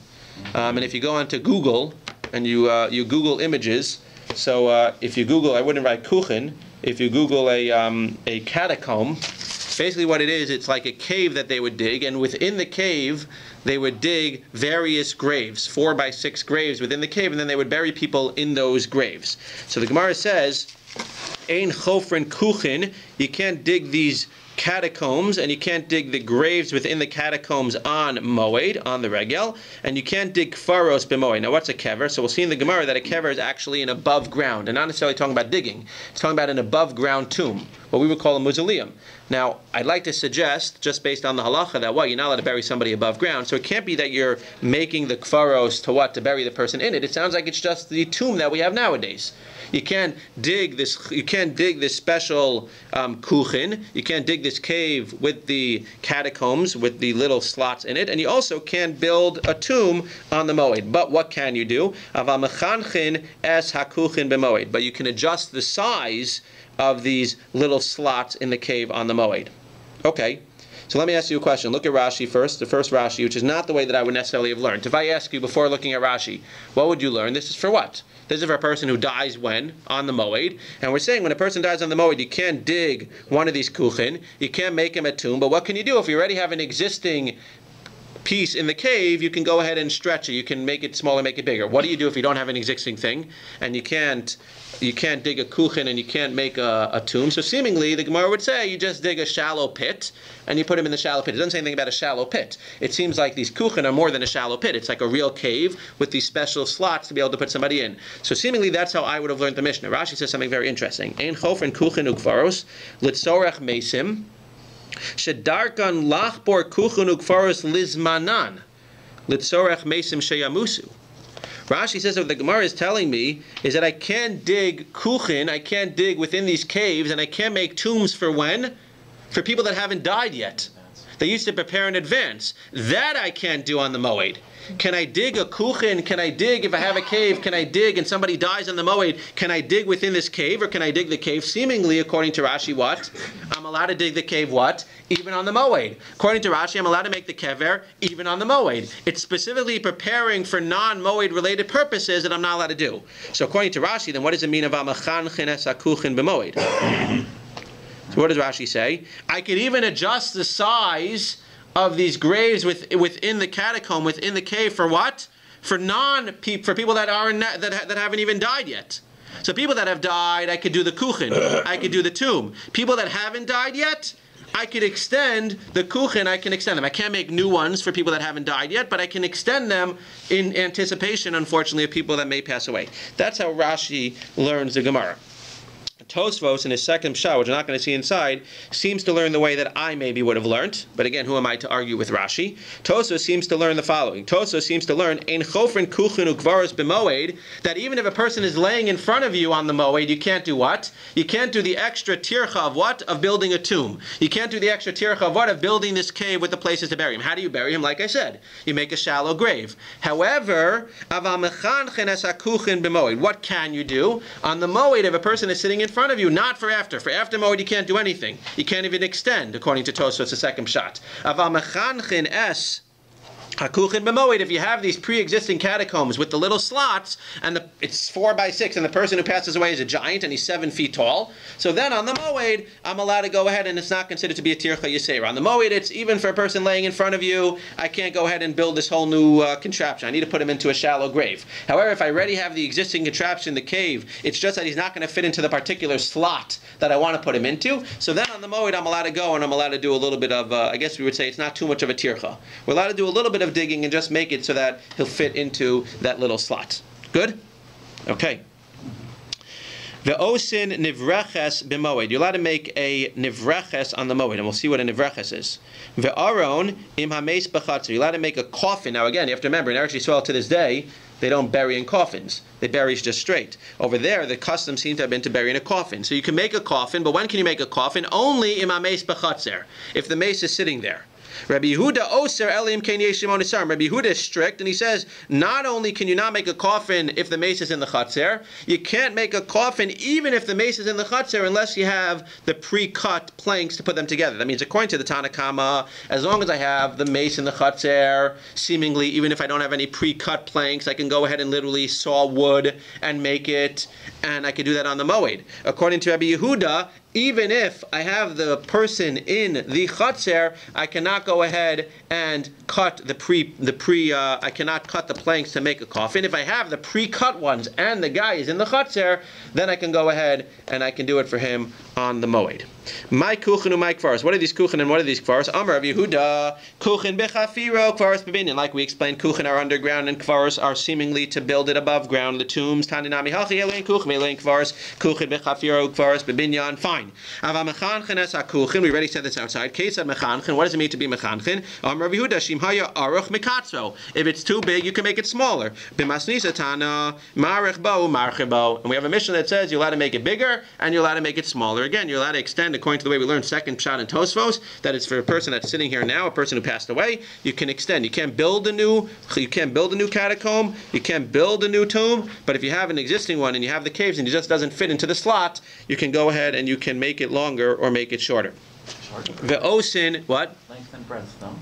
And if you go onto Google and you Google images, so if you Google, I wouldn't write kuchen. If you Google a catacomb, basically what it is, it's like a cave that they would dig, and within the cave they would dig various graves, 4 by 6 graves within the cave, and then they would bury people in those graves. So the Gemara says, Ein chofrin kuchen, you can't dig these catacombs, and you can't dig the graves within the catacombs on Moed, on the Raizel, and you can't dig kfaros b'moed. Now what's a kever? So we'll see in the Gemara that a kever is actually an above ground, and not necessarily talking about digging. It's talking about an above ground tomb, what we would call a mausoleum. Now, I'd like to suggest, just based on the halacha, that you're not allowed to bury somebody above ground, so it can't be that you're making the kfaros to bury the person in it. It sounds like it's just the tomb that we have nowadays. You can't dig this. You can't dig this special kuchen. You can't dig this cave with the catacombs with the little slots in it, and you also can't build a tomb on the Moed. But what can you do? Es hakuchen b'moed. But you can adjust the size of these little slots in the cave on the Moed. Okay. So let me ask you a question. Look at Rashi first, the first Rashi, which is not the way that I would necessarily have learned. If I ask you before looking at Rashi, what would you learn? This is for what? This is for a person who dies when? On the Moed. And we're saying when a person dies on the Moed, you can't dig one of these kuchen, you can't make him a tomb, but what can you do? If you already have an existing piece in the cave, you can go ahead and stretch it. You can make it smaller, make it bigger. What do you do if you don't have an existing thing and you can't dig a kuchen and you can't make a tomb? So seemingly the Gemara would say you just dig a shallow pit and you put him in the shallow pit. It doesn't say anything about a shallow pit. It seems like these kuchen are more than a shallow pit. It's like a real cave with these special slots to be able to put somebody in. So seemingly that's how I would have learned the Mishnah. Rashi says something very interesting. Ein chofrin kuchen ukvaros litzorech mesim shedarkan lachbor kuchen ukvaros lizmanan litzorech mesim sheyamusu. Rashi says what the Gemara is telling me is that I can't dig kuchen, I can't dig within these caves, and I can't make tombs for when? For people that haven't died yet. They used to prepare in advance. That I can't do on the Moed. Can I dig a kuchen? Can I dig, if I have a cave, can I dig and somebody dies on the Moed, can I dig within this cave or can I dig the cave? Seemingly, according to Rashi, what? I'm allowed to dig the cave, what? Even on the Moed. According to Rashi, I'm allowed to make the kever even on the Moed. It's specifically preparing for non-Moed related purposes that I'm not allowed to do. So according to Rashi, then what does it mean of amachan chines hakuchen b'Moed? So what does Rashi say? I could even adjust the size of these graves within the catacomb, within the cave, for what? For people that that haven't even died yet. So people that have died, I could do the kuchen, I could do the tomb. People that haven't died yet, I could extend the kuchen, I can extend them. I can't make new ones for people that haven't died yet, but I can extend them in anticipation, unfortunately, of people that may pass away. That's how Rashi learns the Gemara. Tosfos in his second pshat, which we're not going to see inside, seems to learn the way that I maybe would have learned. But again, who am I to argue with Rashi? Tosfos seems to learn the following. Tosfos seems to learn Ein chofrin kuchen ukvaros b'moed, that even if a person is laying in front of you on the Moed, you can't do what? You can't do the extra tircha of what? Of building a tomb. You can't do the extra tircha of what? Of building this cave with the places to bury him. How do you bury him? Like I said, you make a shallow grave. However, aval chenes hakuchen b'moed. What can you do? On the Moed, if a person is sitting in front of you, not for after. For after Moed, you can't do anything. You can't even extend, according to Tosfos, the second pshat. Aval mechanchin es Hakuchin b'moed, if you have these pre-existing catacombs with the little slots, and it's 4 by 6, and the person who passes away is a giant, and he's 7 feet tall, so then on the Moed, I'm allowed to go ahead, and it's not considered to be a tircha yisera. On the Moed, it's even for a person laying in front of you, I can't go ahead and build this whole new contraption. I need to put him into a shallow grave. However, if I already have the existing contraption in the cave, it's just that he's not going to fit into the particular slot that I want to put him into, so then on the Moed, I'm allowed to go, and I'm allowed to do a little bit of, I guess we would say it's not too much of a tircha. We're allowed to do a little bit of digging and just make it so that he'll fit into that little slot. Good? Okay. Ve'osin nivreches b'moed. You're allowed to make a nivreches on the moed, and we'll see what a nivreches is. Ve'aron im hameis b'chatzor. You're allowed to make a coffin. Now again, you have to remember, in Eretz Yisrael to this day, they don't bury in coffins. They bury just straight. Over there, the custom seems to have been to bury in a coffin. So you can make a coffin, but when can you make a coffin? Only im hameis b'chatzor, if the mace is sitting there. Rabbi Yehuda oser elim kein yeshimon isarim. Rabbi Yehuda is strict, and he says not only can you not make a coffin if the mace is in the chatzer, you can't make a coffin even if the mace is in the chatzer unless you have the pre-cut planks to put them together. That means according to the Tanakama, as long as I have the mace in the chatzer, seemingly even if I don't have any pre-cut planks, I can go ahead and literally saw wood and make it, and I can do that on the moed. According to Rabbi Yehuda, even if I have the person in the chatzer, I cannot go ahead and cut I cannot cut the planks to make a coffin. If I have the pre-cut ones and the guy is in the chatzer, then I can go ahead and I can do it for him on the moed. My kuchen and my kvaros. What are these kuchen and what are these kvaros? Amar Rav Yehuda, kuchen bechafiro, kvaros bebinyan. Like we explained, kuchen are underground and kvaros are seemingly to build it above ground. The tombs, tandinami hachi elain kuchen, elain kvaros, kuchen bechafiro, kvaros bebinyan. Fine. Ava mechanchen es hakuchen. We already said this outside. Kesad mechanchen. What does it mean to be mechanchen? Amar Rav Yehuda, shimhaya aruch mekatzo. If it's too big, you can make it smaller. B'masnisa tana marich bo marche bo. And we have a mission that says you're allowed to make it bigger and you're allowed to make it smaller. Again, you're allowed to extend according to the way we learned second pshat in Tosfos, that it's for a person that's sitting here now, a person who passed away. You can extend. You can't build a new catacomb. You can't build a new tomb. But if you have an existing one and you have the caves and it just doesn't fit into the slot, you can go ahead and you can make it longer or make it shorter. The osin, what? Length and breadth, no?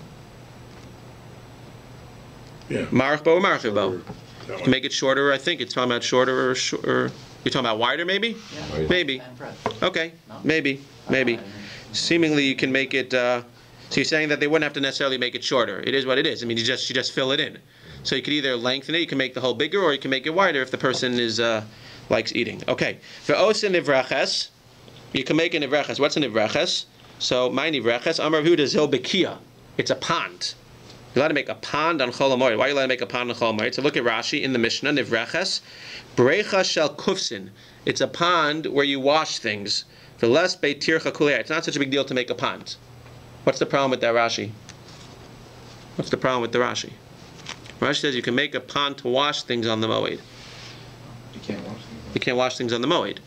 Yeah. Marach bo or marach bo. To make it shorter, I think it's talking about shorter or you're talking about wider, maybe? Yeah. Maybe. And breadth. Okay. No? Maybe. Seemingly, you can make it. So you're saying that they wouldn't have to necessarily make it shorter. It is what it is. I mean, you just fill it in. So you could either lengthen it, you can make the hole bigger, or you can make it wider if the person is likes eating. Okay. Ve'osin nivraches. You can make a nivraches. What's a nivraches? So my nivraches, Amar Yehuda zil bekia. It's a pond. You're allowed to make a pond on Chol HaMoed. Why are you allowed to make a pond on Chol HaMoed? So look at Rashi in the Mishnah, Nivreches, Brecha shel Kufsin. It's a pond where you wash things. For less BAYT tircha kulei. It's not such a big deal to make a pond. What's the problem with that Rashi? What's the problem with the Rashi? Rashi says you can make a pond to wash things on the Moed. You can't wash things. You can't wash things on the Moed.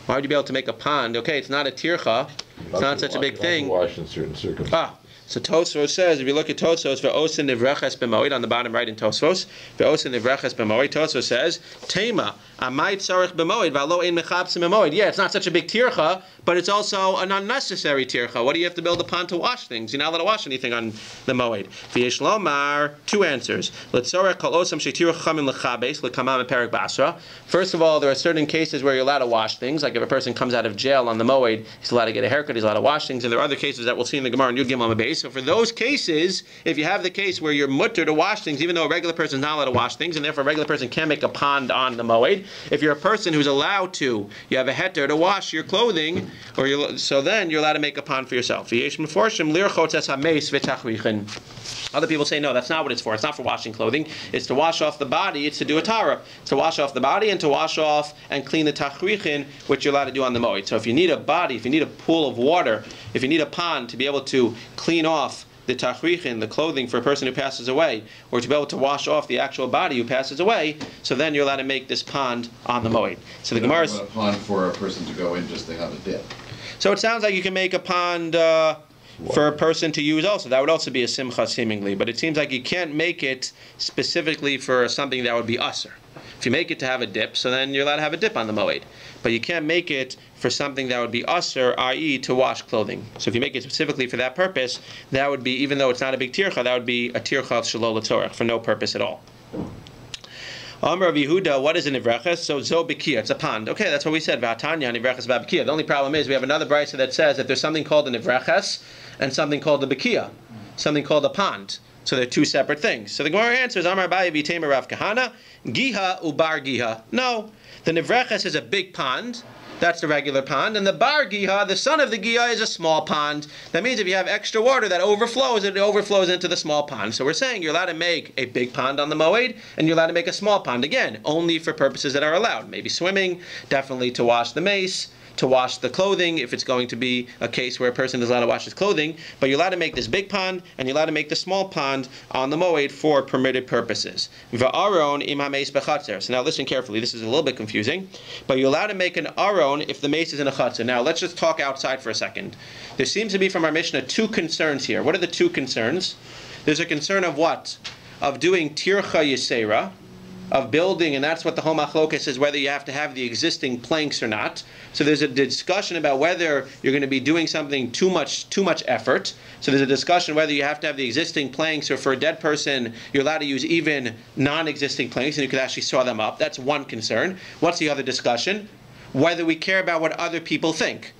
Why would you be able to make a pond? Okay, it's not a tircha. It's not such a big thing. Wash in certain circumstances. So Tosfos says, if you look at Tosfos, ve'osin nivreches b'moed, on the bottom right in Tosfos, ve'osin nivreches b'moed, Tosfos says, Tema, amay tzarich b'moed, v'alo ein mechabsim b'moed. Yeah, it's not such a big tircha, but it's also an unnecessary tircha. What do you have to build a pond to wash things? You're not allowed to wash anything on the moed. V'yesh lomar, two answers. L'tzorech kol osam she'tirach chamin l'chabes, l'kamam perik basra. First of all, there are certain cases where you're allowed to wash things, like if a person comes out of jail on the moed, he's allowed to get a haircut, he's allowed to wash things, and there are other cases that we'll see in the Gemara and Yud Gimel Base. So for those cases, if you have the case where you're mutter to wash things, even though a regular person is not allowed to wash things, and therefore a regular person can make a pond on the moed, if you're a person who's allowed to, you have a heter to wash your clothing, so then you're allowed to make a pond for yourself. Other people say, no, that's not what it's for. It's not for washing clothing. It's to wash off the body. It's to do a tara. It's to wash off the body and to wash off and clean the tachrichin, which you're allowed to do on the moed. So if you need a body, if you need a pool of water, if you need a pond to be able to clean off the tachrichin, the clothing for a person who passes away, or to be able to wash off the actual body who passes away, so then you're allowed to make this pond on the moed. So the Gemara is a pond for a person to go in just to have a dip. So it sounds like you can make a pond for a person to use also. That would also be a simcha seemingly, but it seems like you can't make it specifically for something that would be usher. If you make it to have a dip, so then you're allowed to have a dip on the Moed. But you can't make it for something that would be usher, i.e. to wash clothing. So if you make it specifically for that purpose, that would be, even though it's not a big tircha, that would be a tircha shelo l'tzorech, for no purpose at all. Amar of Yehuda, what is an ivreches? So zo bekia, it's a pond. Okay, that's what we said. V'atanya ivreches v'abekia. The only problem is we have another brisa that says that there's something called an ivreches and something called a bekia, something called a pond. So they're two separate things. So the Gemara answers, Amar Abaye v'temer Rav Kahana, giha ubar giha. No, the nivreches is a big pond. That's the regular pond. And the bar giha, the son of the giha, is a small pond. That means if you have extra water that overflows, it overflows into the small pond. So we're saying you're allowed to make a big pond on the Moed, and you're allowed to make a small pond. Again, only for purposes that are allowed. Maybe swimming, definitely to wash the mace, to wash the clothing, if it's going to be a case where a person is allowed to wash his clothing. But you're allowed to make this big pond, and you're allowed to make the small pond on the Moed for permitted purposes. Va'aron im hameis bechatzer. So now listen carefully, this is a little bit confusing. But you're allowed to make an aron if the mace is in a chatzer. Now let's just talk outside for a second. There seems to be from our Mishnah two concerns here. What are the two concerns? There's a concern of what? Of doing tircha yisera, of building, and that's what the whole machlokas is, whether you have to have the existing planks or not. So there's a discussion about whether you're going to be doing something too much effort. So there's a discussion whether you have to have the existing planks, or for a dead person you're allowed to use even non-existing planks and you could actually saw them up. That's one concern. What's the other discussion? Whether we care about what other people think.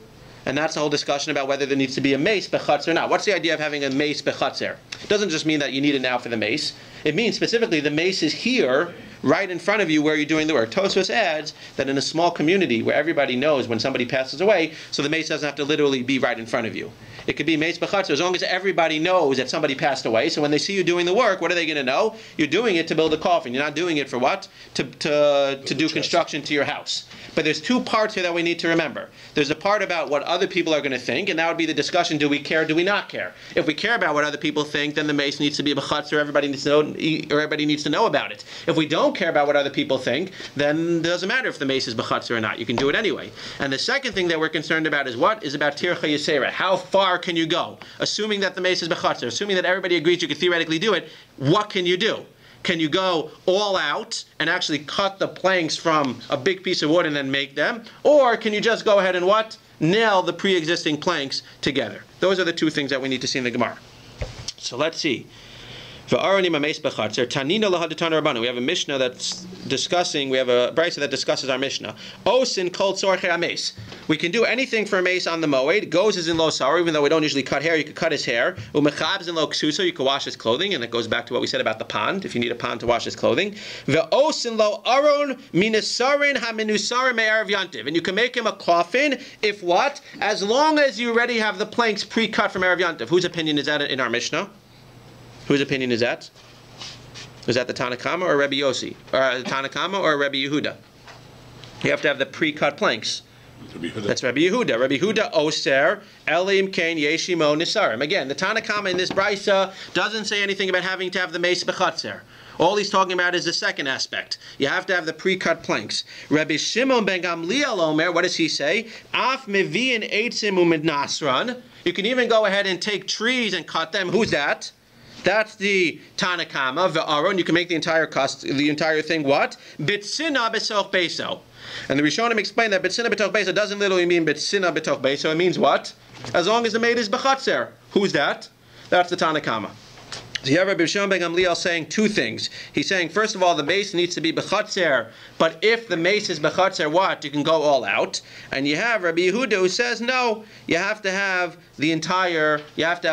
And that's the whole discussion about whether there needs to be a mace bechatzer or not. What's the idea of having a mace bechatzer? It doesn't just mean that you need it now for the mace. It means specifically the mace is here, right in front of you where you're doing the work. Tosfos adds that in a small community where everybody knows when somebody passes away, so the mace doesn't have to literally be right in front of you. It could be mace bechatzer as long as everybody knows that somebody passed away. So when they see you doing the work, what are they going to know? You're doing it to build a coffin. You're not doing it for what? To do construction to your house. But there's two parts here that we need to remember. There's a part about what other people are going to think, and that would be the discussion, do we care, do we not care? If we care about what other people think, then the mace needs to be a bechatzer, everybody needs to know about it. If we don't care about what other people think, then it doesn't matter if the mace is bechatzer or not. You can do it anyway. And the second thing that we're concerned about is what? Is about tircha yisera. How far can you go? Assuming that the mace is bechatzer, assuming that everybody agrees you could theoretically do it, what can you do? Can you go all out and actually cut the planks from a big piece of wood and then make them? Or can you just go ahead and what? Nail the pre-existing planks together. Those are the two things that we need to see in the Gemara. So let's see. We have a Mishnah that's discussing, we have a brisa that discusses our Mishnah. Osin kol tzorchei hameis. We can do anything for a mace on the Moed. Goes is in lo sar, even though we don't usually cut hair, you could cut his hair. Umechabs is in lo ksuso, you could wash his clothing, and that goes back to what we said about the pond, if you need a pond to wash his clothing. Ve'osin lo aron minasarin haminusarim me'arav yantiv. And you can make him a coffin, if what? As long as you already have the planks pre-cut from Erev Yantiv. Whose opinion is that in our Mishnah? Whose opinion is that? Is that the Tanakama or Rabbi Yossi? Or the Tanakama or Rabbi Yehuda? You have to have the pre-cut planks. That's Rabbi Yehuda. Rabbi Yehuda oser elim kain yeshimo nisarim. Again, the Tanakama in this brisa doesn't say anything about having to have the mace bechatzer. All he's talking about is the second aspect. You have to have the pre-cut planks. Rabbi Shimon ben Gamliel Omer, what does he say? Af mevi'in eitzim u'midnasran. You can even go ahead and take trees and cut them. Who's that? That's the Tanakama, the Aron. You can make the entire thing what? Bitsina b'soch beso. And the Rishonim explained that Bitsina b'toch beso doesn't literally mean Bitsina b'toch beso. It means what? As long as the maid is bechatzer. Who's that? That's the Tanakama. So you have Rabbi Shimon ben Gamliel saying two things. He's saying, first of all, the mace needs to be bechatzer, but if the mace is bechatzer, what? You can go all out. And you have Rabbi Yehuda who says, no, you have to have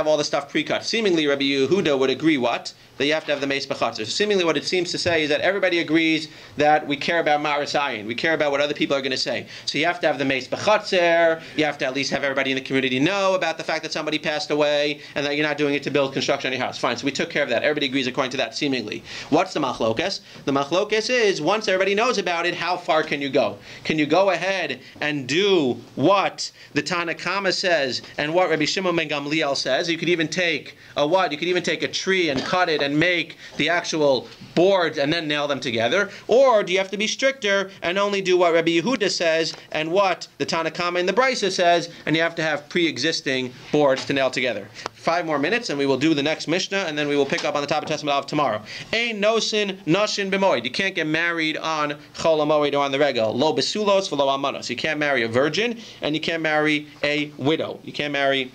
all the stuff pre-cut. Seemingly, Rabbi Yehuda would agree what? That you have to have the mace bechatzer. So seemingly what it seems to say is that everybody agrees that we care about marasayin. We care about what other people are going to say. So you have to have the mace bechatzer. You have to at least have everybody in the community know about the fact that somebody passed away and that you're not doing it to build construction on your house. Fine, so we took care of that. Everybody agrees according to that, seemingly. What's the machlokas? The machlokas is, once everybody knows about it, how far can you go? Can you go ahead and do what the Tanakama says and what Rabbi Shimon ben Gamliel says? You could even take a tree and cut it and make the actual boards and then nail them together? Or do you have to be stricter and only do what Rabbi Yehuda says and what the Tanna Kama and the Brisa says, and you have to have pre-existing boards to nail together? 5 more minutes and we will do the next Mishnah, and then we will pick up on the top of Testament of tomorrow. Ein nosin nashin b'moed. You can't get married on Chol HaMoed or on the Regel. Lo besulos v'lo almanos. You can't marry a virgin and you can't marry a widow. You can't marry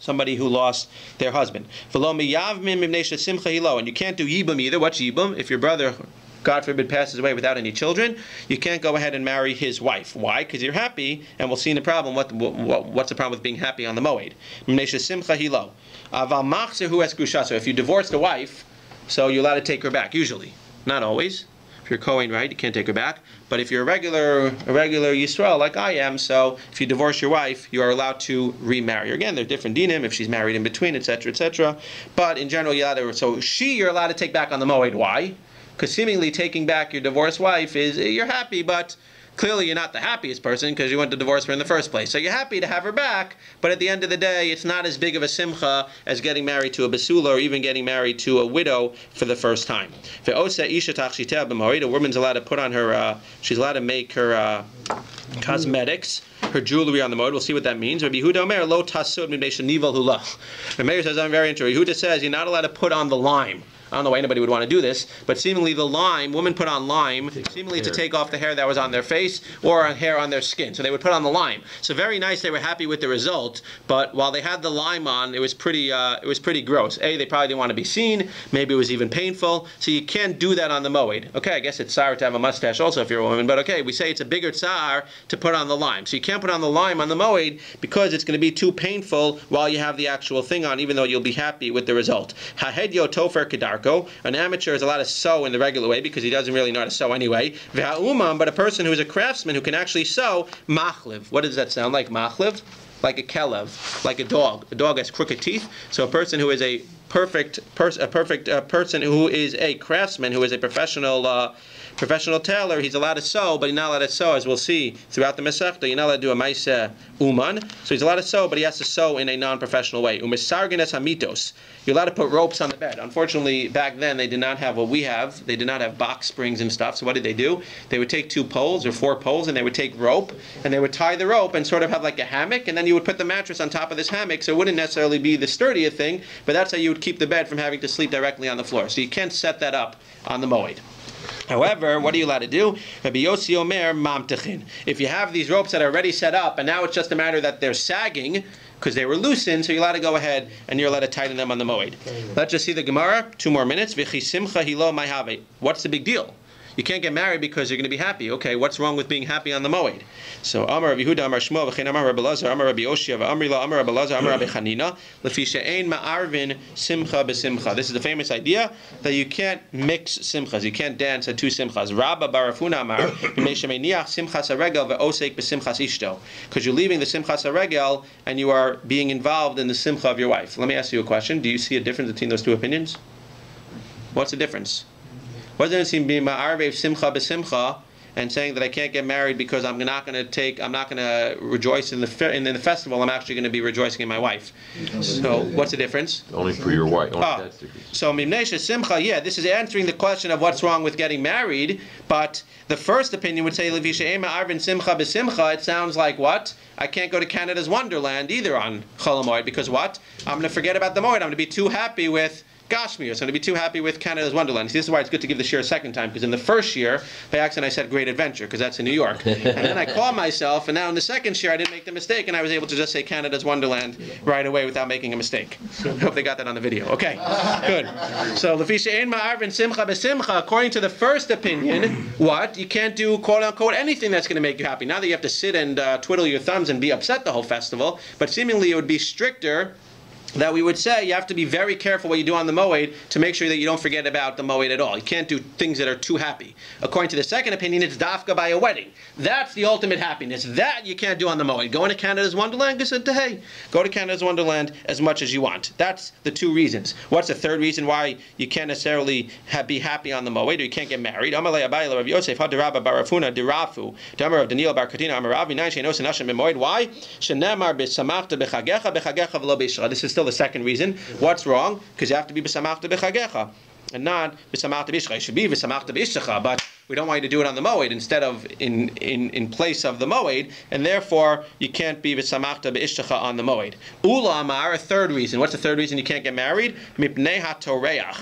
somebody who lost their husband. And you can't do yibum either. What's yibum? If your brother, God forbid, passes away without any children, you can't go ahead and marry his wife. Why? Because you're happy, and we'll see in the problem what's the problem with being happy on the Moed. So if you divorce the wife, so you're allowed to take her back, usually. Not always. If you're Kohen, right, you can't take her back. But if you're a regular Yisrael like I am, so if you divorce your wife, you are allowed to remarry her. Again, there are different dinim if she's married in between, etc., etc. But in general, you're allowed to. So you're allowed to take back on the Moed. Why? Because seemingly taking back your divorced wife is, you're happy, but clearly you're not the happiest person because you went to divorce her in the first place. So you're happy to have her back, but at the end of the day, it's not as big of a simcha as getting married to a basula or even getting married to a widow for the first time. A woman's allowed to put on her, she's allowed to make her cosmetics, her jewelry on the Moed. We'll see what that means. Rabbi Yehuda Omer lo tasud mibnei shenival hula. The Meir says, I'm very interested. Yehuda says you're not allowed to put on the lime. I don't know why anybody would want to do this, but seemingly the lime, women put on lime, seemingly to take off the hair that was on their face or hair on their skin. So they would put on the lime. So very nice, they were happy with the result, but while they had the lime on, it was pretty gross. They probably didn't want to be seen, maybe it was even painful, so you can't do that on the Moed. Okay, I guess it's tsar to have a mustache also if you're a woman, but okay, we say it's a bigger tsar to put on the lime. So you can't put on the lime on the Moed because it's going to be too painful while you have the actual thing on, even though you'll be happy with the result. Hahedyo tofer kedar. An amateur is allowed to sew in the regular way because he doesn't really know how to sew anyway. But a person who is a craftsman who can actually sew, machliv. What does that sound like, machliv? Like a kelev, like a dog. A dog has crooked teeth. So a person who is a person who is a craftsman, who is a professional tailor, he's allowed to sew, but he's not allowed to sew, as we'll see throughout the Masechta. You're not allowed to do a maisa uman. So he's allowed to sew, but he has to sew in a non-professional way. Umisargenes hamitos. You're allowed to put ropes on the bed. Unfortunately, back then they did not have what we have. They did not have box springs and stuff. So what did they do? They would take 2 poles or 4 poles, and they would take rope, and they would tie the rope and sort of have like a hammock, and then you would put the mattress on top of this hammock, so it wouldn't necessarily be the sturdiest thing, but that's how you would keep the bed from having to sleep directly on the floor. So you can't set that up on the Moed. However, what are you allowed to do? Rabbi Yossi Omer mamtechin. If you have these ropes that are already set up, and now it's just a matter that they're sagging because they were loosened, so you're allowed to go ahead and you're allowed to tighten them on the Moed. Let's just see the Gemara. 2 more minutes. V'chi simcha hilo mayhave. What's the big deal? You can't get married because you're going to be happy. Okay, what's wrong with being happy on the Moed? So, Amar Rabbi Yehuda, Amar Shmuel, V'chein Amar Rabbi Lazar, Amar Rabbi Oshia, V'amri la, Amar Rabbi Lazar, Amar Rabbi Chanina, Lefi she'ein ma'arvin simcha b'simcha. This is the famous idea that you can't mix simchas. You can't dance at 2 simchas. Rabba barafuna Amar, B'mei shemeniach simchas haregel ve'osek b'simchas ishto. Because you're leaving the simchas haregel and you are being involved in the simcha of your wife. Let me ask you a question. Do you see a difference between those 2 opinions? What's the difference? What does it seem to be ma'arvev simcha b'simcha and saying that I can't get married because I'm not going to rejoice in the festival. I'm actually going to be rejoicing in my wife. So what's the difference? Only for your wife. So mimnesha simcha, yeah, this is answering the question of what's wrong with getting married. But the first opinion would say levisha ema arvin simcha b'simcha. It sounds like what? I can't go to Canada's Wonderland either on Chol HaMoed because what? I'm going to forget about the Moed. I'm going to be too happy with Gashmius. So I'm going to be too happy with Canada's Wonderland. See, this is why it's good to give the shir a second time, because in the first year, by accident, I said Great Adventure, because that's in New York. And then I caught myself, and now in the second shir, I didn't make the mistake, and I was able to just say Canada's Wonderland right away without making a mistake. I hope they got that on the video. Okay, good. So, Lefisha ein ma'arvin simcha b'simcha, according to the first opinion, what? You can't do, quote-unquote, anything that's going to make you happy. Not that you have to sit and twiddle your thumbs and be upset the whole festival, but seemingly it would be stricter that we would say you have to be very careful what you do on the Moed to make sure that you don't forget about the Moed at all. You can't do things that are too happy. According to the second opinion, it's dafka by a wedding. That's the ultimate happiness. That you can't do on the Moed. Going to Canada's Wonderland, hey, go to Canada's Wonderland as much as you want. That's the 2 reasons. What's the third reason why you can't necessarily be happy on the Moed or you can't get married? Amalei Abayla Rav Yoseph Hadarabba Barafuna Dirafu Damar of Daniel Bar Katina Amaravi Nine Shenos and Nashim Moed. Why? Shenemar b'samachta b'chagecha b'chagecha v'lo b'ishra. This is still the second reason. What's wrong? Because you have to be b'samachta b'chagecha. and not v'samachta b'ishcha. It should be v'samachta b'ishcha, but we don't want you to do it on the Moed instead of in place of the Moed, and therefore you can't be v'samachta b'ishcha on the Moed. Ula amar, a third reason. What's the third reason you can't get married? Mipnei hatoreach.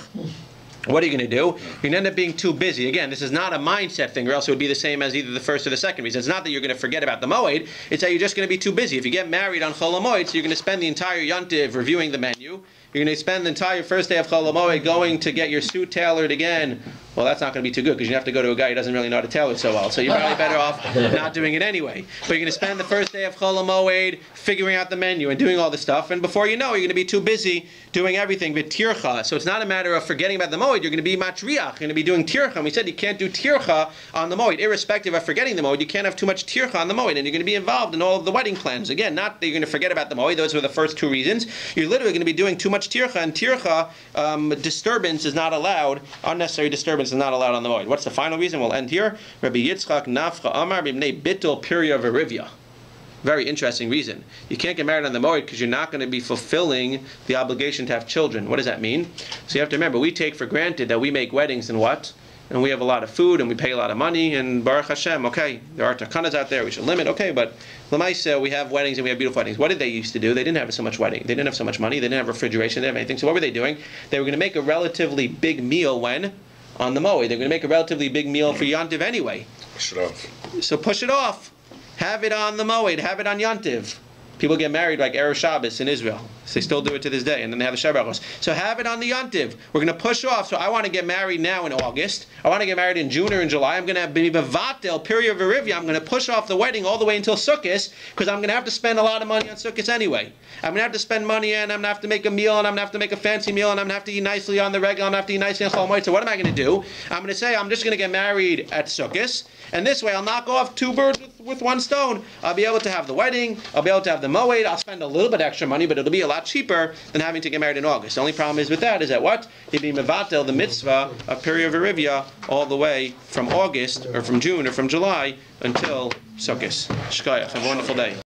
What are you going to do? You're going to end up being too busy. Again, this is not a mindset thing, or else it would be the same as either the first or the second reason. It's not that you're going to forget about the Moed, it's that you're just going to be too busy. If you get married on Chol HaMoed, so you're going to spend the entire Yontiv reviewing the menu, you're going to spend the entire first day of Chol HaMoed going to get your suit tailored again. Well, that's not going to be too good, because you have to go to a guy who doesn't really know how to tailor so well. So you're probably better off not doing it anyway. But you're going to spend the first day of Chol HaMoed figuring out the menu and doing all this stuff, and before you know, you're going to be too busy doing everything with tircha. So it's not a matter of forgetting about the Moed. You're going to be matriach. You're going to be doing tircha. And we said you can't do tircha on the Moed, irrespective of forgetting the Moed. You can't have too much tircha on the Moed, and you're going to be involved in all of the wedding plans. Again, not that you're going to forget about the Moed. Those were the first two reasons. You're literally going to be doing too much tircha, and tircha disturbance is not allowed. Unnecessary disturbance is not allowed on the Moed. What's the final reason? We'll end here. Rabbi Yitzchak Nafcha Amar B'mnei Bittul Pirya V'Rivya. Very interesting reason. You can't get married on the Moed because you're not going to be fulfilling the obligation to have children. What does that mean? So you have to remember, we take for granted that we make weddings and what? And we have a lot of food and we pay a lot of money, and Baruch Hashem, okay, there are takanas out there, we should limit, okay, but l'maisa, we have weddings and we have beautiful weddings. What did they used to do? They didn't have so much wedding. They didn't have so much money. They didn't have refrigeration. They didn't have anything. So what were they doing? They were going to make a relatively big meal when? On the Moed. They're going to make a relatively big meal for Yontiv anyway. Push it off. So push it off. Have it on the Moed. Have it on Yontiv. People get married like Erev Shabbos in Israel. So they still do it to this day, and then they have the Shabbat. So have it on the Yontiv. We're going to push off. So I want to get married now in August. I want to get married in June or in July. I'm going to have Bevatel, Pirya V'Rivya. I'm going to push off the wedding all the way until Sukkot, because I'm going to have to spend a lot of money on Sukkot anyway. I'm going to have to spend money, and I'm going to have to make a meal, and I'm going to have to make a fancy meal, and I'm going to have to eat nicely on the regular, I'm going to have to eat nicely on Chol Moed. So what am I going to do? I'm going to say I'm just going to get married at Sukkot, and this way I'll knock off two birds with one stone. I'll be able to have the wedding, I'll be able to have the Moed, I'll spend a little bit extra money, but it'll be a lot cheaper than having to get married in August. The only problem is with that is that what? You'd be mevatel the mitzvah of Pirya V'Rivya all the way from August, or from June, or from July, until Sukkot. Shkayach. Have a wonderful day.